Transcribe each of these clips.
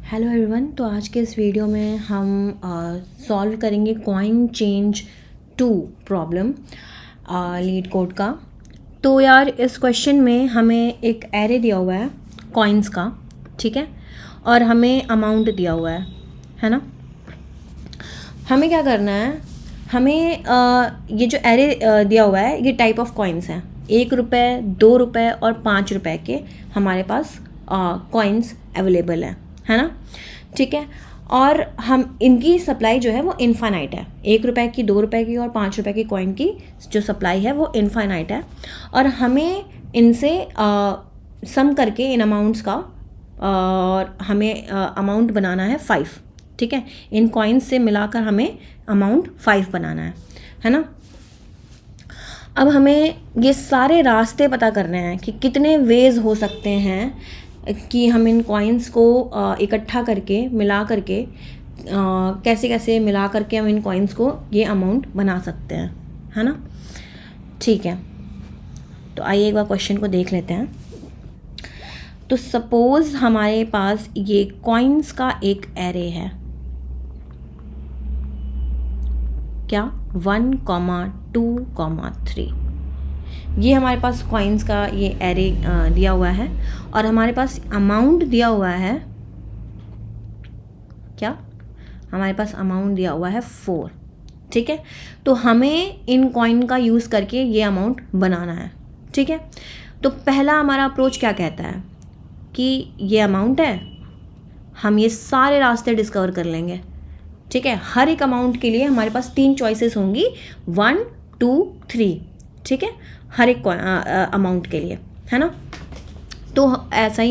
Hello everyone. तो आज के इस वीडियो में हम सॉल्व करेंगे coin change 2 problem leet code का। तो यार इस क्वेश्चन में हमें एक एरे दिया हुआ है कॉइन्स का, ठीक है, और हमें अमाउंट दिया हुआ है ना। हमें क्या करना है, हमें ये जो एरे दिया हुआ है ये टाइप ऑफ कॉइन्स हैं। 1 रुपये, 2 रुपये और 5 रुपये के हमारे पास कॉइन्स अवेलेबल है ना, ठीक है। और हम इनकी सप्लाई जो है वो इनफाइनाइट है। 1 रुपये की, 2 रुपये की और 5 रुपये की कॉइन की जो सप्लाई है वो इनफाइनाइट है, और हमें इनसे सम करके इन अमाउंट्स का और हमें अमाउंट बनाना है 5, ठीक है। इन कॉइन्स से मिलाकर हमें अमाउंट 5 बनाना है ना। अब हमें ये सारे रास्ते पता करने हैं कि कितने वेज हो सकते हैं कि हम इन कॉइन्स को इकट्ठा करके मिला करके कैसे कैसे मिला करके हम इन कॉइन्स को ये अमाउंट बना सकते हैं, है ना। ठीक है, तो आइए एक बार क्वेश्चन को देख लेते हैं। तो सपोज हमारे पास ये कॉइन्स का एक एरे है, क्या 1, 2, 3। ये हमारे पास कॉइन्स का ये एरे दिया हुआ है, और हमारे पास अमाउंट दिया हुआ है, क्या हमारे पास अमाउंट दिया हुआ है 4, ठीक है। तो हमें इन कॉइन का यूज़ करके ये अमाउंट बनाना है, ठीक है। तो पहला हमारा अप्रोच क्या कहता है कि ये अमाउंट है, हम ये सारे रास्ते डिस्कवर कर लेंगे, ठीक है। हर एक अमाउंट के लिए हमारे पास 3 चॉइसेस होंगी, 1, 2, 3, ठीक है, हर एक अमाउंट के लिए, है ना। तो हम ऐसा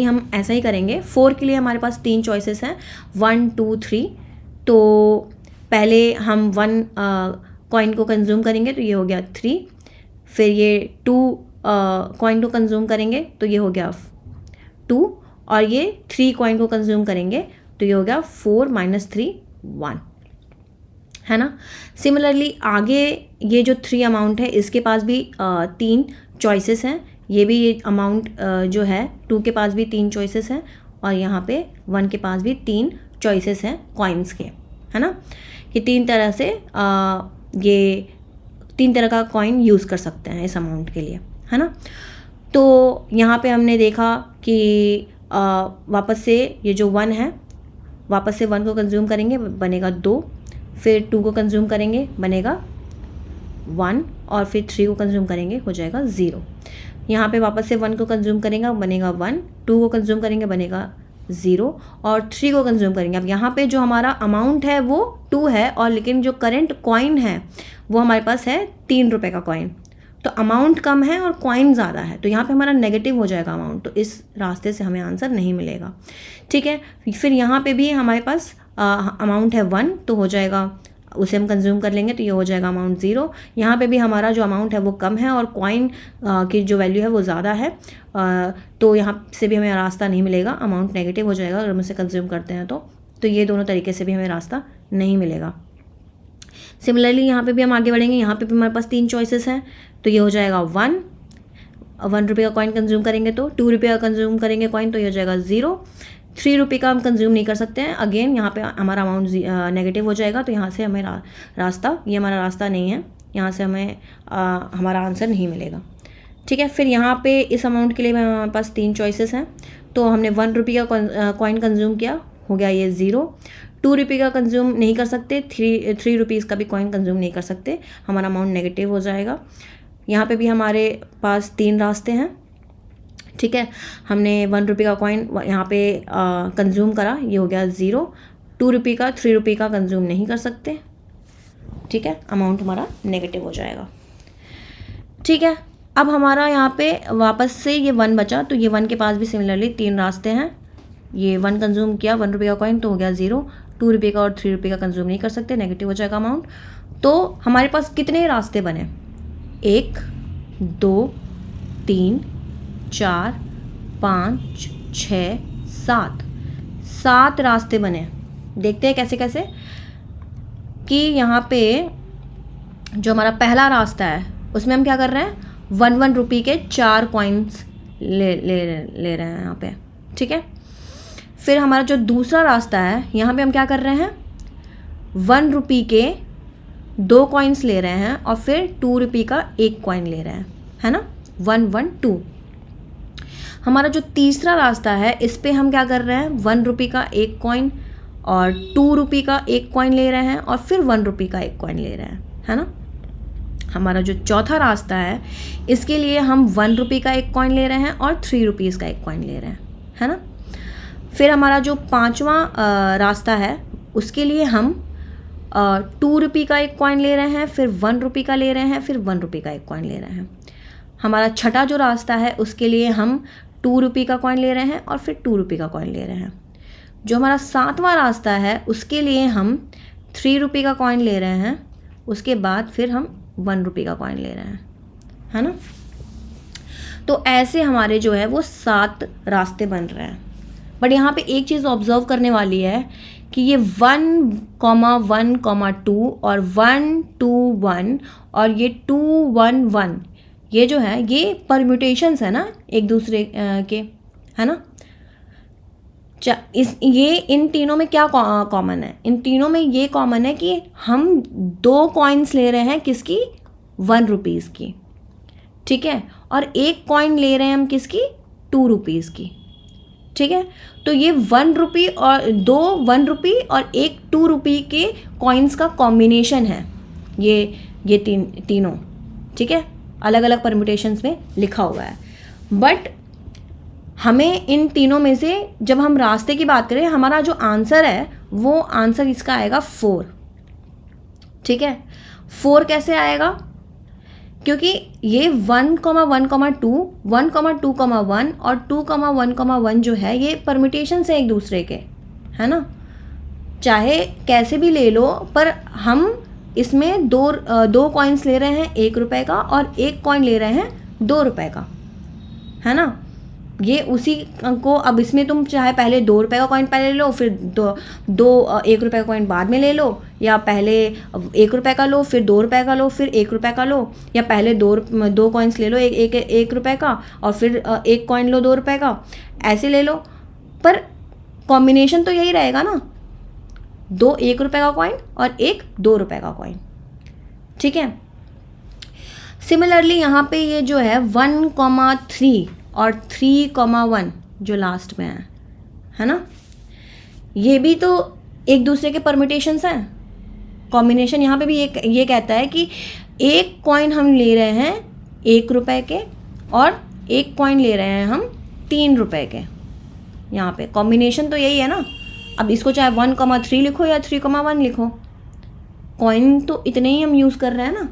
ही करेंगे। 4 के लिए हमारे पास 3 चॉइसेस हैं, 1, 2, 3। तो पहले हम 1 कॉइन को कंज्यूम करेंगे तो ये हो गया 3, फिर ये 2 कॉइन को कंज्यूम करेंगे तो ये हो गया 2, और ये 3 कॉइन को कंज्यूम करेंगे तो ये हो गया 4 - 3 1, है ना। सिमिलरली आगे ये जो 3 अमाउंट है इसके पास भी 3 चॉइसेस हैं। ये भी ये अमाउंट जो है 2 के पास भी 3 चॉइसेस हैं, और यहाँ पे 1 के पास भी 3 चॉइसेस हैं कॉइन्स के, है ना। कि 3 तरह से ये 3 तरह का कॉइन यूज़ कर सकते हैं इस अमाउंट के लिए, है ना। तो यहाँ पे हमने देखा कि वापस से ये जो 1 है, वापस से 1 को कंज्यूम करेंगे बनेगा 2, फिर 2 को कंज्यूम करेंगे बनेगा 1, और फिर 3 को कंज्यूम करेंगे हो जाएगा 0। यहाँ पे वापस से 1 को कंज्यूम करेंगे बनेगा 1, 2 को कंज्यूम करेंगे बनेगा 0, और 3 को कंज्यूम करेंगे। अब यहाँ पे जो हमारा अमाउंट है वो 2 है, और लेकिन जो करंट कॉइन है वो हमारे पास है 3 रुपये का कॉइन। तो अमाउंट कम है और कॉइन ज़्यादा है, तो यहाँ पे हमारा नेगेटिव हो जाएगा अमाउंट, तो इस रास्ते से हमें आंसर नहीं मिलेगा, ठीक है। फिर यहाँ पे भी हमारे पास अमाउंट है 1, तो हो जाएगा, उसे हम कंज्यूम कर लेंगे तो ये हो जाएगा अमाउंट 0। यहाँ पे भी हमारा जो अमाउंट है वो कम है और कॉइन की जो वैल्यू है वो ज़्यादा है, तो यहाँ से भी हमें रास्ता नहीं मिलेगा, अमाउंट नेगेटिव हो जाएगा अगर हम इसे कंज्यूम करते हैं तो ये दोनों तरीके से भी हमें रास्ता नहीं मिलेगा। सिमिलरली यहाँ पे भी हम आगे बढ़ेंगे। यहाँ पे भी हमारे पास 3 चॉइसेस हैं, तो ये हो जाएगा 1 रुपये का कॉइन कंज्यूम करेंगे तो 2 रुपये का कंज्यूम करेंगे कॉइन तो ये हो जाएगा 0, 3 रुपये का हम कंज्यूम नहीं कर सकते हैं, अगेन यहाँ पे हमारा अमाउंट नेगेटिव हो जाएगा, तो यहाँ से हमें रास्ता, ये हमारा रास्ता नहीं है, यहाँ से हमें हमारा आंसर नहीं मिलेगा, ठीक है। फिर यहाँ पे इस अमाउंट के लिए हमारे पास 3 चॉइसेस हैं, तो हमने 1 रुपये का कॉइन कंज्यूम किया, हो गया ये 0, 2 रुपये का कंज्यूम नहीं कर सकते, 3 रुपीज़ का भी कॉइन कंज्यूम नहीं कर सकते, हमारा अमाउंट नेगेटिव हो जाएगा। यहाँ पे भी हमारे पास 3 रास्ते हैं, ठीक है। हमने 1 रुपये का कॉइन यहाँ पे कंज्यूम करा, ये हो गया 0, 2 रुपये का, 3 रुपये का कंज्यूम नहीं कर सकते, ठीक है, अमाउंट हमारा नेगेटिव हो जाएगा, ठीक है। अब हमारा यहाँ पे वापस से ये 1 बचा, तो ये 1 के पास भी सिमिलरली 3 रास्ते हैं। ये 1 कंज्यूम किया 1 रुपये का कॉइन तो हो गया 0, 2 रुपये का और 3 रुपये का कंज्यूम नहीं कर सकते, नेगेटिव हो जाएगा अमाउंट। तो हमारे पास कितने रास्ते बने, 1, 2, 3, 4, 5, 6, 7 रास्ते बने। देखते हैं कैसे कैसे, कि यहाँ पे जो हमारा पहला रास्ता है उसमें हम क्या कर रहे हैं, 1 रुपये के 4 कॉइन्स ले रहे हैं यहाँ पे, ठीक है। फिर हमारा जो दूसरा रास्ता है, यहाँ पे हम क्या कर रहे हैं, 1 रुपये के 2 कॉइन्स ले रहे हैं और फिर 2 रुपये का 1 कॉइन ले रहे हैं, है ना, 1 1 2। हमारा जो तीसरा रास्ता है, इस पे हम क्या कर रहे हैं, 1 रुपये का 1 कॉइन और 2 रुपये का 1 कॉइन ले रहे हैं और फिर 1 रुपये का 1 कॉइन ले रहे हैं, है ना। हमारा जो चौथा रास्ता है, इसके लिए हम 1 रुपये का 1 कॉइन ले रहे हैं और 3 रुपीज़ का 1 कॉइन ले रहे हैं, है ना। फिर हमारा जो पांचवा रास्ता है, उसके लिए हम 2 रुपये का 1 कॉइन ले रहे हैं, फिर 1 रुपये का ले रहे हैं, फिर 1 रुपये का 1 कॉइन ले रहे हैं। हमारा छठा जो रास्ता है, उसके लिए हम 2 रुपये का कॉइन ले रहे हैं और फिर 2 रुपये का कॉइन ले रहे हैं। जो हमारा सातवां रास्ता है, उसके लिए हम 3 रुपये का कॉइन ले रहे हैं, उसके बाद फिर हम 1 रुपये का कॉइन ले रहे हैं, है ना। तो ऐसे हमारे जो है वो 7 रास्ते बन रहे हैं। बट यहाँ पे एक चीज़ ऑब्जर्व करने वाली है कि ये 1, 1, 2 और 1 2 1 और ये 2 1 1, ये जो है ये परम्यूटेशंस है ना एक दूसरे के, है ना। ये इन तीनों में क्या कॉमन है, इन तीनों में ये कॉमन है कि हम 2 कॉइन्स ले रहे हैं किसकी, 1 रुपीज़ की, ठीक है, और 1 कॉइन ले रहे हैं हम किसकी, 2 रुपीज़ की, ठीक है। तो ये 1 रुपये और 2 1 रुपये और 1 2 रुपये के कॉइन्स का कॉम्बिनेशन है ये तीनों, ठीक है, अलग अलग परम्यूटेशंस में लिखा हुआ है। बट हमें इन तीनों में से जब हम रास्ते की बात करें, हमारा जो आंसर है वो आंसर इसका आएगा 4, ठीक है। 4 कैसे आएगा, क्योंकि ये 1, 1, 2, 1, 2, 1 और 2, 1, 1 जो है ये परम्यूटेशंस है एक दूसरे के, है ना। चाहे कैसे भी ले लो, पर हम इसमें दो कॉइन्स ले रहे हैं 1 रुपये का और 1 कॉइन ले रहे हैं 2 रुपये का, है ना। ये उसी को, अब इसमें तुम चाहे पहले 2 रुपये का कॉइन पहले ले लो, फिर 1 रुपये का कॉइन बाद में ले लो, या पहले 1 रुपये का लो, फिर 2 रुपये का लो, फिर 1 रुपये का लो, या पहले दो कॉइन्स ले लो 1 रुपये का और फिर 1 कॉइन लो 2 रुपये का, ऐसे ले लो। पर कॉम्बिनेशन तो यही रहेगा ना, 2 1 रुपये का कॉइन और 1 2 रुपये का कॉइन, ठीक है। सिमिलरली यहाँ पे ये जो है 1, 3 और 3, 1 जो लास्ट में है ना, ये भी तो एक दूसरे के परम्यूटेशंस हैं। कॉम्बिनेशन यहाँ पे भी ये कहता है कि 1 कॉइन हम ले रहे हैं 1 रुपये के और 1 कॉइन ले रहे हैं हम 3 रुपये के। यहाँ पे कॉम्बिनेशन तो यही है ना। अब इसको चाहे 1, 3 लिखो या 3, 1 लिखो, कॉइन तो इतने ही हम यूज़ कर रहे हैं ना।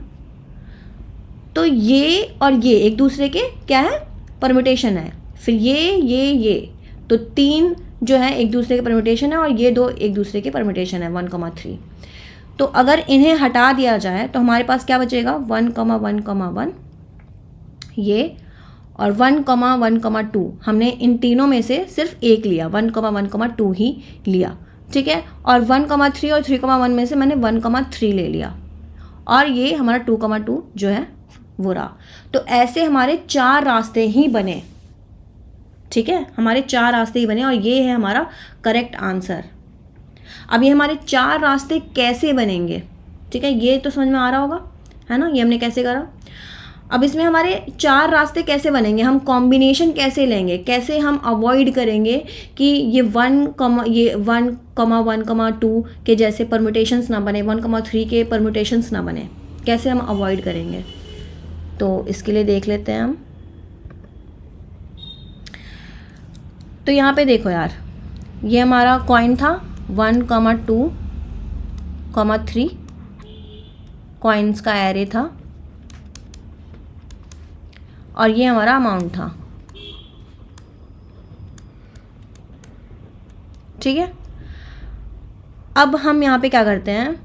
तो ये और ये एक दूसरे के क्या है, परम्यूटेशन है। फिर ये तो 3 जो है एक दूसरे के परम्यूटेशन है और ये 2 एक दूसरे के परम्यूटेशन है 1, 3। तो अगर इन्हें हटा दिया जाए तो हमारे पास क्या बचेगा, 1, 1, ये और 1, 1, 2। हमने इन तीनों में से सिर्फ एक लिया, 1, 1, 2 ही लिया, ठीक है। और 1, 3 और 3, 1 में से मैंने 1, 3 ले लिया और ये हमारा 2, 2 जो है वो रहा। तो ऐसे हमारे 4 रास्ते ही बने, ठीक है, हमारे 4 रास्ते ही बने और ये है हमारा करेक्ट आंसर। अब ये हमारे 4 रास्ते कैसे बनेंगे, ठीक है, ये तो समझ में आ रहा होगा, है ना, ये हमने कैसे करा। अब इसमें हमारे 4 रास्ते कैसे बनेंगे, हम कॉम्बिनेशन कैसे लेंगे, कैसे हम अवॉइड करेंगे कि ये 1, 1, 2 के जैसे परम्यूटेशंस ना बने, 1, 3 के परम्यूटेशंस ना बने, कैसे हम अवॉइड करेंगे। तो इसके लिए देख लेते हैं हम। तो यहाँ पे देखो यार, ये हमारा कॉइन था 1, 2, 3 कॉइन्स का एरे था और ये हमारा अमाउंट था, ठीक है। अब हम यहाँ पे क्या करते हैं,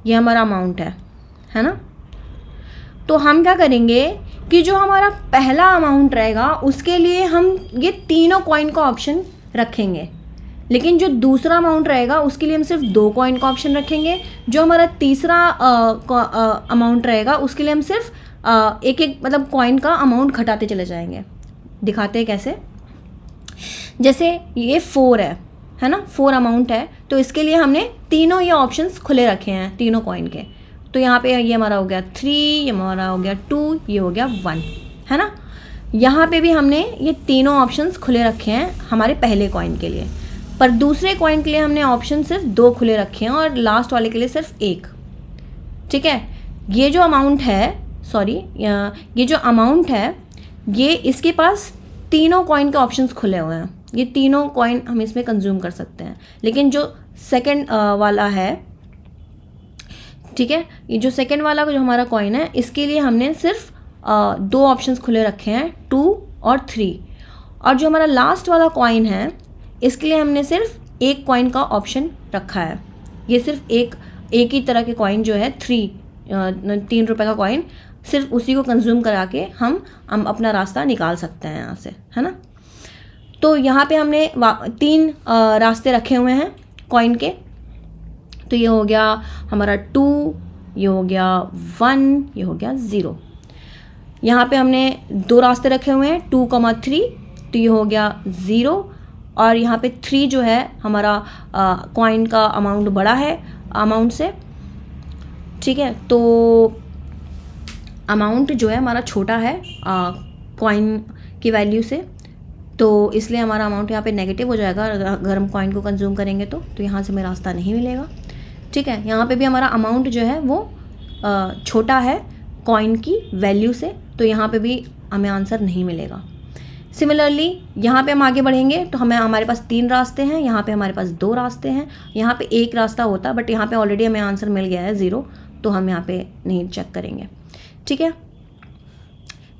ये हमारा अमाउंट है ना। तो हम क्या करेंगे कि जो हमारा पहला अमाउंट रहेगा उसके लिए हम ये तीनों कॉइन का ऑप्शन रखेंगे, लेकिन जो दूसरा अमाउंट रहेगा उसके लिए हम सिर्फ 2 कॉइन का ऑप्शन रखेंगे। जो हमारा तीसरा अमाउंट रहेगा उसके लिए हम सिर्फ एक मतलब कॉइन का अमाउंट घटाते चले जाएंगे। दिखाते हैं कैसे। जैसे ये 4 है ना, 4 अमाउंट है, तो इसके लिए हमने तीनों ये ऑप्शंस खुले रखे हैं तीनों कॉइन के। तो यहाँ पे ये हमारा हो गया 3, ये हमारा हो गया 2, ये हो गया 1, है ना। यहाँ पे भी हमने ये तीनों ऑप्शंस खुले रखे हैं हमारे पहले कॉइन के लिए, पर दूसरे कॉइन के लिए हमने ऑप्शन सिर्फ 2 खुले रखे हैं और लास्ट वाले के लिए सिर्फ 1। ठीक है, ये जो अमाउंट है, सॉरी, ये जो अमाउंट है, ये इसके पास तीनों कॉइन के ऑप्शंस खुले हुए हैं, ये तीनों कॉइन हम इसमें कंज्यूम कर सकते हैं। लेकिन जो सेकंड वाला है, ठीक है, ये जो सेकंड वाला जो हमारा कॉइन है, इसके लिए हमने सिर्फ 2 ऑप्शंस खुले रखे हैं, 2 और 3। और जो हमारा लास्ट वाला कॉइन है, इसके लिए हमने सिर्फ 1 कॉइन का ऑप्शन रखा है। ये सिर्फ एक ही तरह के कॉइन जो है 3 रुपए का कॉइन, सिर्फ उसी को कंज्यूम करा के हम अपना रास्ता निकाल सकते हैं यहाँ से, है ना। तो यहाँ पे हमने 3 रास्ते रखे हुए हैं कॉइन के। तो ये हो गया हमारा 2, ये हो गया 1, ये हो गया 0। यहाँ पे हमने 2 रास्ते रखे हुए हैं 2,3, तो ये हो गया 0। और यहाँ पे 3 जो है हमारा कॉइन का अमाउंट बड़ा है अमाउंट से, ठीक है। तो अमाउंट जो है हमारा छोटा है कॉइन की वैल्यू से, तो इसलिए हमारा अमाउंट यहाँ पे नेगेटिव हो जाएगा अगर हम कॉइन को कंज्यूम करेंगे तो यहाँ से हमें रास्ता नहीं मिलेगा। ठीक है, यहाँ पे भी हमारा अमाउंट जो है वो छोटा है कॉइन की वैल्यू से, तो यहाँ पे भी हमें आंसर नहीं मिलेगा। सिमिलरली यहाँ पे हम आगे बढ़ेंगे तो हमारे पास 3 रास्ते हैं, यहाँ पे हमारे पास 2 रास्ते हैं, यहाँ पे 1 रास्ता होता, बट यहाँ पे ऑलरेडी हमें आंसर मिल गया है 0, तो हम यहाँ पे नहीं चेक करेंगे। ठीक है,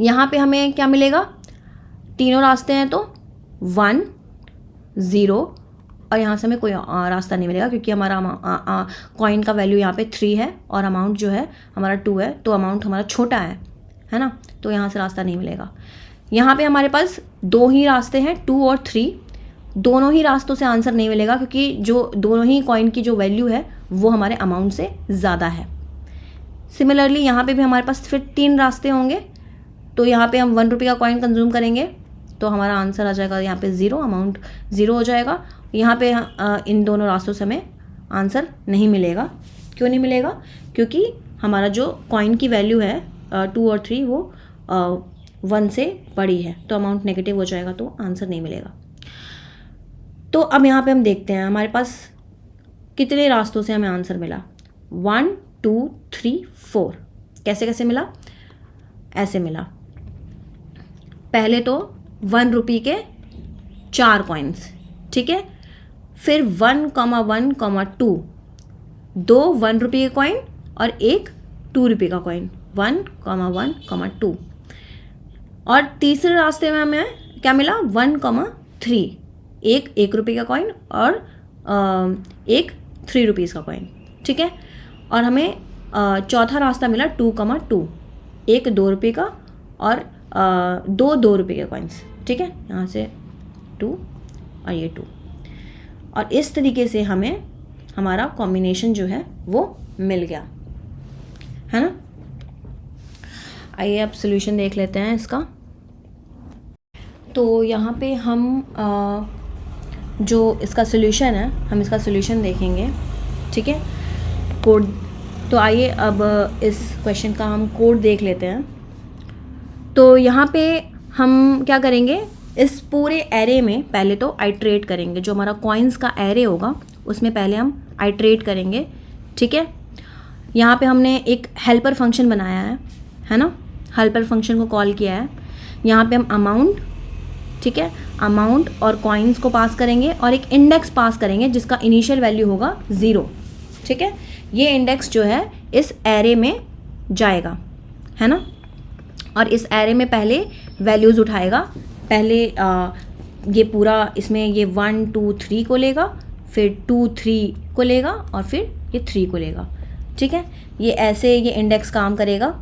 यहाँ पे हमें क्या मिलेगा, तीनों रास्ते हैं तो 1, 0, और यहाँ से हमें कोई रास्ता नहीं मिलेगा क्योंकि हमारा कॉइन का वैल्यू यहाँ पे 3 है और अमाउंट जो है हमारा 2 है, तो अमाउंट हमारा छोटा है ना, तो यहाँ से रास्ता नहीं मिलेगा। यहाँ पे हमारे पास 2 ही रास्ते हैं 2 और 3, दोनों ही रास्तों से आंसर नहीं मिलेगा क्योंकि जो दोनों ही कॉइन की जो वैल्यू है वो हमारे अमाउंट से ज़्यादा है। सिमिलरली यहाँ पे भी हमारे पास फिर 3 रास्ते होंगे, तो यहाँ पे हम 1 रुपये का कॉइन कंज्यूम करेंगे तो हमारा आंसर आ जाएगा यहाँ पे 0, अमाउंट 0 हो जाएगा। यहाँ पे इन दोनों रास्तों से हमें आंसर नहीं मिलेगा। क्यों नहीं मिलेगा, क्योंकि हमारा जो कॉइन की वैल्यू है 2 और 3 वो 1 से बड़ी है, तो अमाउंट नेगेटिव हो जाएगा, तो आंसर नहीं मिलेगा। तो अब यहाँ पे हम देखते हैं हमारे पास कितने रास्तों से हमें आंसर मिला, 1, 2, 3, 4। कैसे कैसे मिला, ऐसे मिला। पहले तो 1 रुपये के 4 कॉइन्स, ठीक है, फिर 1,1,2, 2 1 रुपये के कॉइन और 1 2 रुपये का कॉइन, 1,1,2। और तीसरे रास्ते में हमें क्या मिला, 1,3, 1 रुपये का कॉइन और 1 3 रुपीज़ का कॉइन, ठीक है। और हमें चौथा रास्ता मिला 2,2, 1 2 रुपये का और 2 2 रुपये के कॉइन्स, ठीक है, यहाँ से 2 और ये 2। और इस तरीके से हमें हमारा कॉम्बिनेशन जो है वो मिल गया, है ना। आइए अब सॉल्यूशन देख लेते हैं इसका। तो यहाँ पे हम जो इसका सॉल्यूशन है, हम इसका सॉल्यूशन देखेंगे, ठीक है, कोड। तो आइए अब इस क्वेश्चन का हम कोड देख लेते हैं। तो यहाँ पे हम क्या करेंगे, इस पूरे एरे में पहले तो आइट्रेट करेंगे, जो हमारा कॉइन्स का एरे होगा उसमें पहले हम आइट्रेट करेंगे, ठीक है। यहाँ पे हमने एक हेल्पर फंक्शन बनाया है ना, हेल्पर फंक्शन को कॉल किया है। यहाँ पे हम अमाउंट, ठीक है, अमाउंट और कॉइन्स को पास करेंगे और एक इंडेक्स पास करेंगे जिसका इनिशियल वैल्यू होगा 0, ठीक है। ये इंडेक्स जो है इस एरे में जाएगा, है ना, और इस एरे में पहले वैल्यूज़ उठाएगा। पहले ये पूरा इसमें ये 1 2 3 को लेगा, फिर 2 3 को लेगा और फिर ये 3 को लेगा, ठीक है। ये ऐसे ये इंडेक्स काम करेगा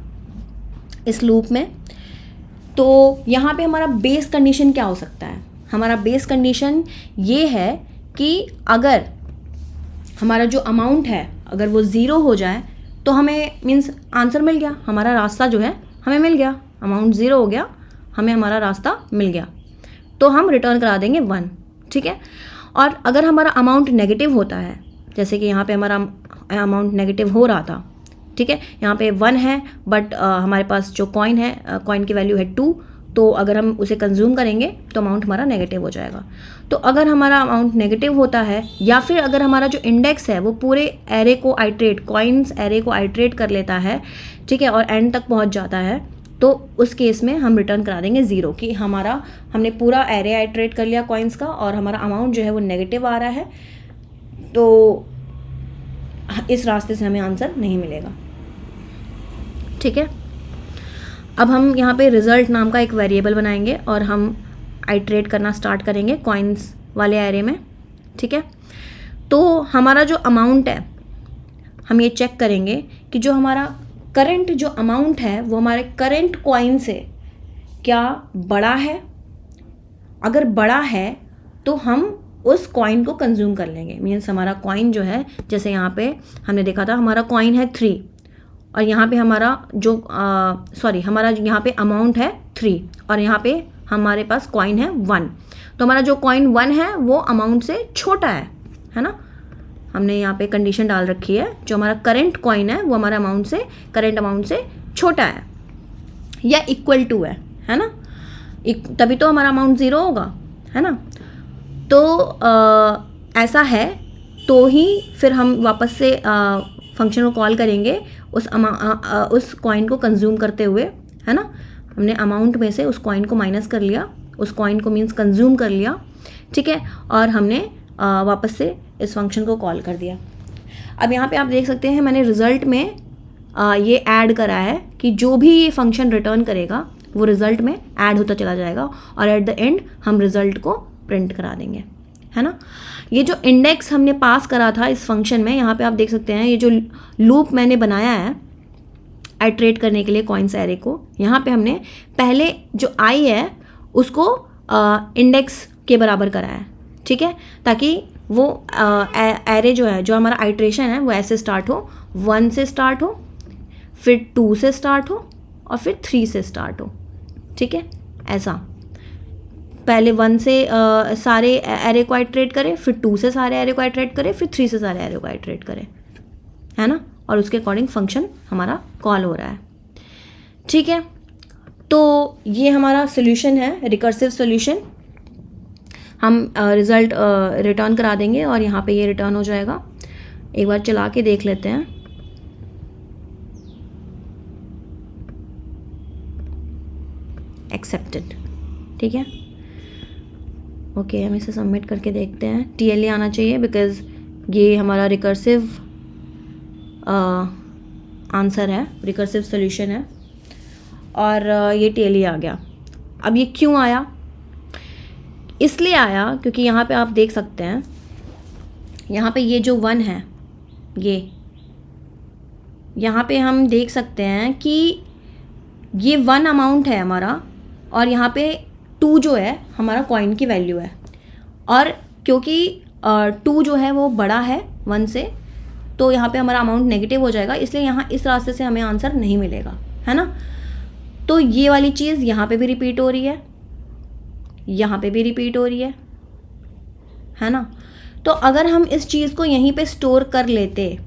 इस लूप में। तो यहाँ पे हमारा बेस कंडीशन क्या हो सकता है, हमारा बेस कंडीशन ये है कि अगर हमारा जो अमाउंट है अगर वो 0 हो जाए तो हमें मीन्स आंसर मिल गया, हमारा रास्ता जो है हमें मिल गया, अमाउंट 0 हो गया, हमें हमारा रास्ता मिल गया। तो हम रिटर्न करा देंगे 1, ठीक है। और अगर हमारा अमाउंट नेगेटिव होता है, जैसे कि यहाँ पे हमारा अमाउंट नेगेटिव हो रहा था, ठीक है, यहाँ पे 1 है बट हमारे पास जो कॉइन है, कॉइन की वैल्यू है 2, तो अगर हम उसे कंज्यूम करेंगे तो अमाउंट हमारा नेगेटिव हो जाएगा। तो अगर हमारा अमाउंट नेगेटिव होता है या फिर अगर हमारा जो इंडेक्स है वो पूरे एरे को आइट्रेट, कॉइन्स एरे को आइट्रेट कर लेता है, ठीक है, और एंड तक पहुंच जाता है, तो उस केस में हम रिटर्न करा देंगे 0 कि हमने पूरा एरे आइट्रेट कर लिया कॉइन्स का और हमारा अमाउंट जो है वो नेगेटिव आ रहा है, तो इस रास्ते से हमें आंसर नहीं मिलेगा, ठीक है। अब हम यहाँ पे रिज़ल्ट नाम का एक वेरिएबल बनाएंगे और हम आइट्रेट करना स्टार्ट करेंगे कॉइन्स वाले एरे में, ठीक है। तो हमारा जो अमाउंट है, हम ये चेक करेंगे कि जो हमारा करंट जो अमाउंट है वो हमारे करंट कॉइन से क्या बड़ा है। अगर बड़ा है तो हम उस कॉइन को कंज्यूम कर लेंगे। मीन्स हमारा कॉइन जो है, जैसे यहाँ पे हमने देखा था हमारा कॉइन है 3 और यहाँ पे हमारा जो हमारा यहाँ पे अमाउंट है 3 और यहाँ पे हमारे पास कॉइन है 1, तो हमारा जो कॉइन 1 है वो अमाउंट से छोटा है ना। हमने यहाँ पे कंडीशन डाल रखी है, जो हमारा करंट कॉइन है वो हमारे करंट अमाउंट से छोटा है या इक्वल टू है ना, तभी तो हमारा अमाउंट 0 होगा, है ना। तो ऐसा है तो ही फिर हम वापस से फंक्शन को कॉल करेंगे उस कॉइन को कंज्यूम करते हुए, है ना। हमने अमाउंट में से उस कॉइन को माइनस कर लिया, उस कॉइन को मीन्स कंज्यूम कर लिया, ठीक है, और हमने वापस से इस फंक्शन को कॉल कर दिया। अब यहाँ पे आप देख सकते हैं मैंने रिज़ल्ट में ये ऐड करा है कि जो भी ये फंक्शन रिटर्न करेगा वो रिज़ल्ट में ऐड होता चला जाएगा और एट द एंड हम रिज़ल्ट को प्रिंट करा देंगे, है ना। ये जो इंडेक्स हमने पास करा था इस फंक्शन में, यहाँ पे आप देख सकते हैं ये जो लूप मैंने बनाया है आइट्रेट करने के लिए कॉइन्स एरे को, यहाँ पे हमने पहले जो आई है उसको इंडेक्स के बराबर करा है, ठीक है, ताकि वो एरे जो है, जो हमारा आइट्रेशन है वो ऐसे स्टार्ट हो, 1 से स्टार्ट हो, फिर 2 से स्टार्ट हो और फिर 3 से स्टार्ट हो, ठीक है। ऐसा पहले 1 से सारे एरे को आइट्रेट करे, फिर 2 से सारे एरे को आइट्रेट करे, फिर 3 से सारे एरे को आइट्रेट करे, है ना, और उसके अकॉर्डिंग फंक्शन हमारा कॉल हो रहा है, ठीक है। तो ये हमारा सोल्यूशन है, रिकर्सिव सोल्यूशन। हम रिज़ल्ट रिटर्न करा देंगे और यहाँ पे ये रिटर्न हो जाएगा। एक बार चला के देख लेते हैं। एक्सेप्टेड, ठीक है, ओके। हम इसे सबमिट करके देखते हैं। TLE आना चाहिए बिकॉज़ ये हमारा रिकर्सिव आंसर है, रिकर्सिव सोल्यूशन है और ये TLE आ गया। अब ये क्यों आया? इसलिए आया क्योंकि यहाँ पे आप देख सकते हैं, यहाँ पे ये जो 1 है, ये यहाँ पे हम देख सकते हैं कि ये 1 अमाउंट है हमारा और यहाँ पे 2 जो है हमारा कॉइन की वैल्यू है, और क्योंकि 2 जो है वो बड़ा है 1 से, तो यहाँ पे हमारा अमाउंट नेगेटिव हो जाएगा, इसलिए यहाँ इस रास्ते से हमें आंसर नहीं मिलेगा, है ना। तो ये वाली चीज़ यहाँ पे भी रिपीट हो रही है, यहाँ पे भी रिपीट हो रही है ना। तो अगर हम इस चीज़ को यहीं पे स्टोर कर लेते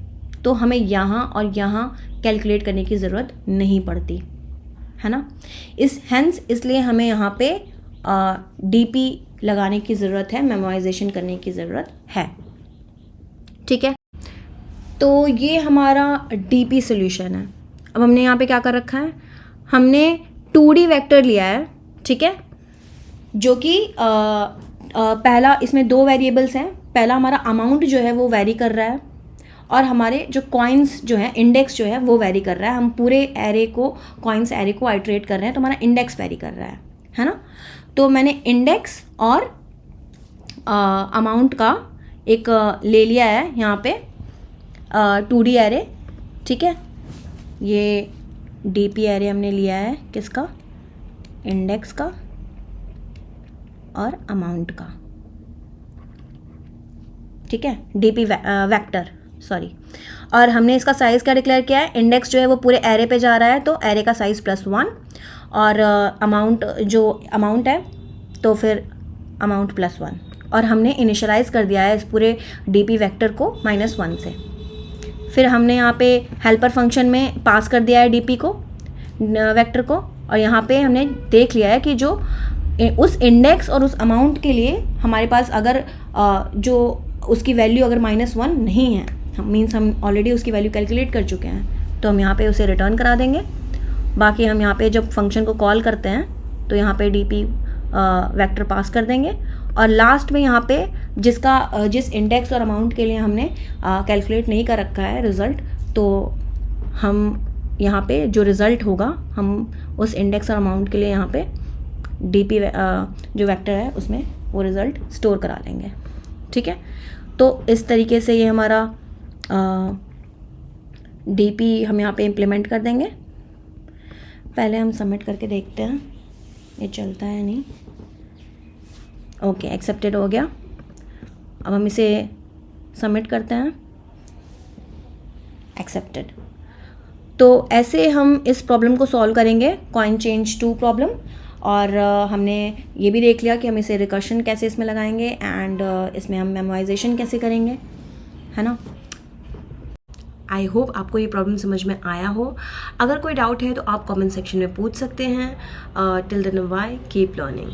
तो हमें यहाँ और यहाँ कैलकुलेट करने की ज़रूरत नहीं पड़ती, है ना। इसलिए हमें यहाँ पे DP लगाने की ज़रूरत है, मेमोराइजेशन करने की ज़रूरत है, ठीक है। तो ये हमारा DP सोल्यूशन है। अब हमने यहाँ पे क्या कर रखा है, हमने 2D वेक्टर लिया है, ठीक है, जो कि पहला, इसमें 2 वेरिएबल्स हैं। पहला हमारा अमाउंट जो है वो वेरी कर रहा है और हमारे जो कॉइन्स जो है, इंडेक्स जो है वो वेरी कर रहा है। हम पूरे एरे को, कॉइन्स एरे को आइट्रेट कर रहे हैं तो हमारा इंडेक्स वेरी कर रहा है ना। तो मैंने इंडेक्स और अमाउंट का एक ले लिया है यहाँ पे 2D एरे, ठीक है। ये DP एरे हमने लिया है, किसका, इंडेक्स का और अमाउंट का, ठीक है, DP वेक्टर, सॉरी। और हमने इसका साइज़ क्या डिक्लेयर किया है, इंडेक्स जो है वो पूरे एरे पे जा रहा है तो एरे का साइज़ +1, और अमाउंट जो अमाउंट है तो फिर अमाउंट +1 और हमने इनिशियलाइज कर दिया है इस पूरे DP वेक्टर को -1 से। फिर हमने यहाँ पे हेल्पर फंक्शन में पास कर दिया है DP को वेक्टर को, और यहाँ पे हमने देख लिया है कि जो उस इंडेक्स और उस अमाउंट के लिए हमारे पास अगर जो उसकी वैल्यू अगर -1 नहीं है, मीन्स हम ऑलरेडी उसकी वैल्यू कैलकुलेट कर चुके हैं, तो हम यहाँ पे उसे रिटर्न करा देंगे। बाकी हम यहाँ पे जब फंक्शन को कॉल करते हैं तो यहाँ पे DP वेक्टर पास कर देंगे, और लास्ट में यहाँ पे जिस इंडेक्स और अमाउंट के लिए हमने कैलकुलेट नहीं कर रखा है रिज़ल्ट, तो हम यहाँ पे जो रिज़ल्ट होगा हम उस इंडेक्स और अमाउंट के लिए यहाँ पे DP जो वेक्टर है उसमें वो रिज़ल्ट स्टोर करा लेंगे। ठीक है, तो इस तरीके से ये हमारा DP हम यहाँ पे इम्प्लीमेंट कर देंगे। पहले हम सबमिट करके देखते हैं ये चलता है नहीं। ओके, एक्सेप्टेड हो गया। अब हम इसे सबमिट करते हैं, एक्सेप्टेड। तो ऐसे हम इस प्रॉब्लम को सॉल्व करेंगे, कॉइन चेंज 2 प्रॉब्लम। और हमने ये भी देख लिया कि हम इसे रिकर्शन कैसे इसमें लगाएंगे एंड इसमें हम मेमोराइजेशन कैसे करेंगे, है ना। आई होप आपको ये प्रॉब्लम समझ में आया हो। अगर कोई डाउट है तो आप कमेंट सेक्शन में पूछ सकते हैं। Till then bye, keep learning.